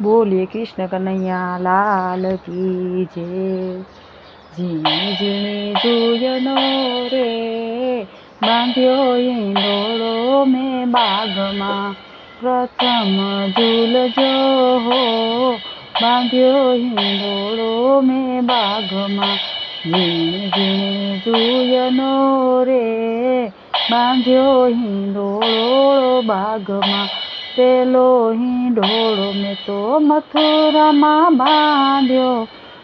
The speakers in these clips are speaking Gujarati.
बोलिए कृष्ण कन्हैया लाल की जय। ઝીણી ઝીણી જુયનો રે બાંધ્યો ઈંડોળો મેં બાગમાં પ્રથમ ઝૂલજો હો બાંધ્યો ઈંડોળો મેં બાગમાં ઝીણી ઝીણી જુયનો રે બાંધ્યો ઈંડોળો બાગમાં પેલો હિંડોળો મેં તો મથુરામાં બાંધ્યો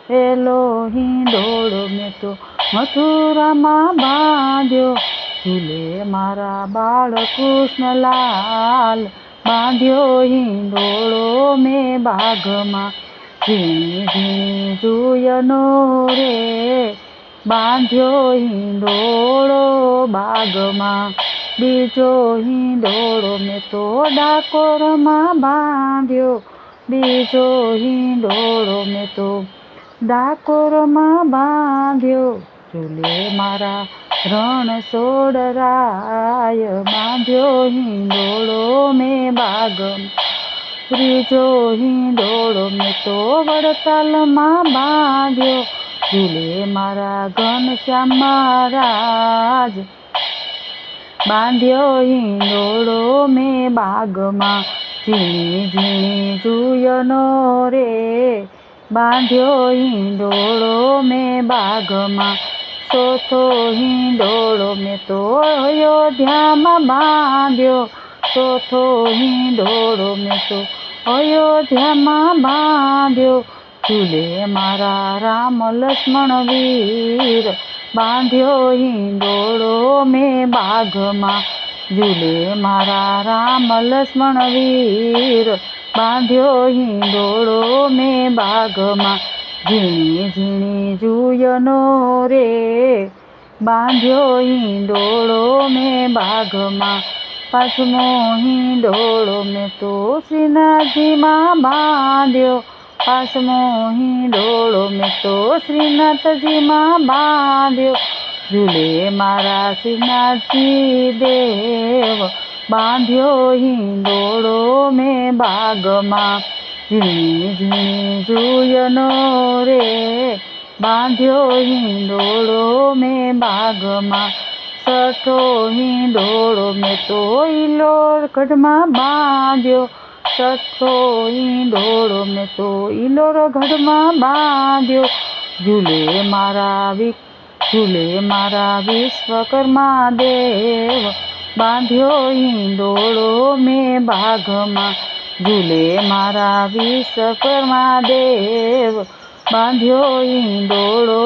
પેલો હિંડોળો મેં તો મથુરામાં બાંધ્યો ઝૂલે મારા બાળકૃષ્ણલાલ બાંધ્યો હિંડોળો મેં બાગમાં ઝીણી ઝીણી જુયનો રે બાંધ્યો હિંડોળો બાગમાં બીજો હિંડોળો મેં તો ડાકોરમાં બાંધ્યો બીજો હિંડોળો મેં તો ડાકોરમાં બાંધ્યો ઝૂલે મારા રણછોડરાય બાંધ્યો હિંડોળો મેં બાગમાં ત્રીજો હિંડોળો મેં તો વડતાલમાં બાંધ્યો ઝૂલે મારા ઘનશ્યામ મહારાજ બાંધ્યો હિંડોળો મેં બાગમાં ઝીણી ઝીણી જુયનો રે બાંધ્યો હિંડોળો મેં બાગમાં ચોથો હિંડોળો મેં તો અયોધ્યામાં બાંધ્યો ચોથો હિંડોળો મેં તો અયોધ્યામાં બાંધ્યો ઝૂલે મારા રામ લક્ષ્મણ વીર બાંધ્યો હિંડોળો મેં બાગમાં ઝૂલે મારા રામ લક્ષ્મણ વીર બાંધ્યો હિંડોળો મેં બાગમાં ઝીણી ઝીણી જુયનો રે બાંધ્યો હિંડોળો મેં બાગમાં પાંચમો હિંડોળો મેં તો શ્રીનાથજીમાં બાંધ્યો પાંચમો હિંડોળો મેં તો શ્રીનાથજીમાં બાંધ્યો ઝૂલે મારા શ્રીનાથજી દેવ બાંધ્યો હિંડોળો મેં બાગમાં ઝીણી ઝીણી જુયનો રે બાંધ્યો હિંડોળો મેં બાગમાં છઠ્ઠો હિંડોળો મેં તો ઈલોરગઢમાં બાંધ્યો છઠ્ઠો હિંડોળો મેં તો ઈલોરગઢમાં બાંધ્યો ઝૂલે મારા વિશ્વકર્મા દેવ બાંધ્યો હિંડોળો મેં બાગમાં ઝૂલે મારા વિશ્વકર્મા દેવ બાંધ્યો હિંડોળો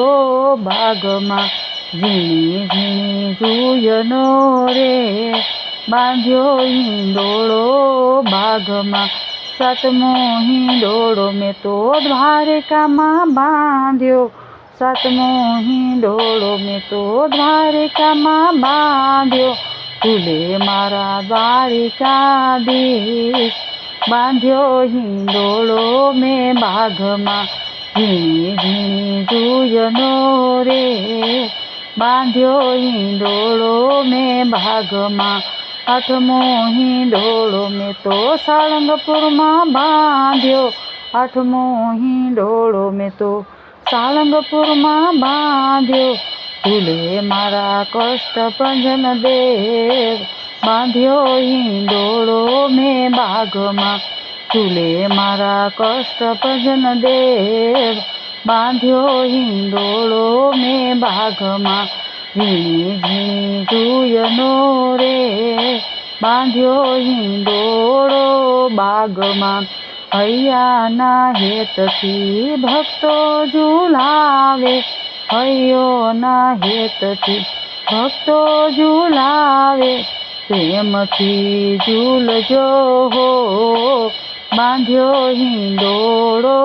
બાગમાં ઝીણી ઝીણી જુયનો રે બાંધ્યો હિંડોળો બાગમાં સાતમો હિંડોળો મેં તો દ્વારકામાં બાંધ્યો સાતમો હિંડોળો મેં તો દ્વારકામાં બાંધ્યો ઝૂલે મારા દ્વારિકાધીશ બાંધ્યો હિંડોળો મેં બાગમાં ઝીણી ઝીણી જુયનો રે બાંધ્યો હિંડોળો મેં બાગમાં આઠમો હિંડોળો મેં તો સાળંગપુરમાં બાંધ્યો આઠમો હિંડોળો મેં તો સાળંગપુરમાં બાંધ્યો ઝૂલે મારા કષ્ટભંજન દેવ બાંધ્યો હિંડોળો મેં બાગમાં ઝૂલે મારા કષ્ટભંજન દેવ બાંધ્યો હિંડોળો મેં બાગમાં ઝીણી ઝીણી જુયનો રે બાંધ્યો હિંડોળો બાગમાં હૈયાના હેતથી ભક્તો ઝુલાવે હૈયોના હેતથી ભક્તો ઝુલાવે પ્રેમથી ઝૂલજો હો બાંધ્યો હિંડોળો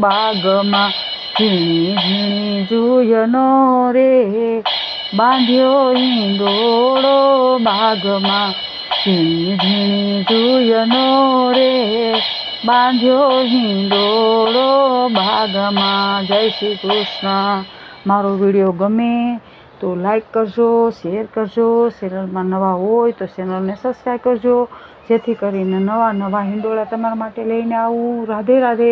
બાગમાં ઝીણી ઝીણી જુયનો રે બાંધ્યો હિંડોળો બાગમાં ઝીણી ઝીણી જુયનો રે બાંધ્યો હિંડોળો બાગમાં. જય શ્રી કૃષ્ણ. મારો વિડીયો ગમે તો લાઈક કરજો, શેર કરજો. ચેનલમાં નવા હોય તો ચેનલને સબસ્ક્રાઈબ કરજો. જેથી કરીને નવા નવા હિંડોળા તમારા માટે લઈને આવું. રાધે રાધે.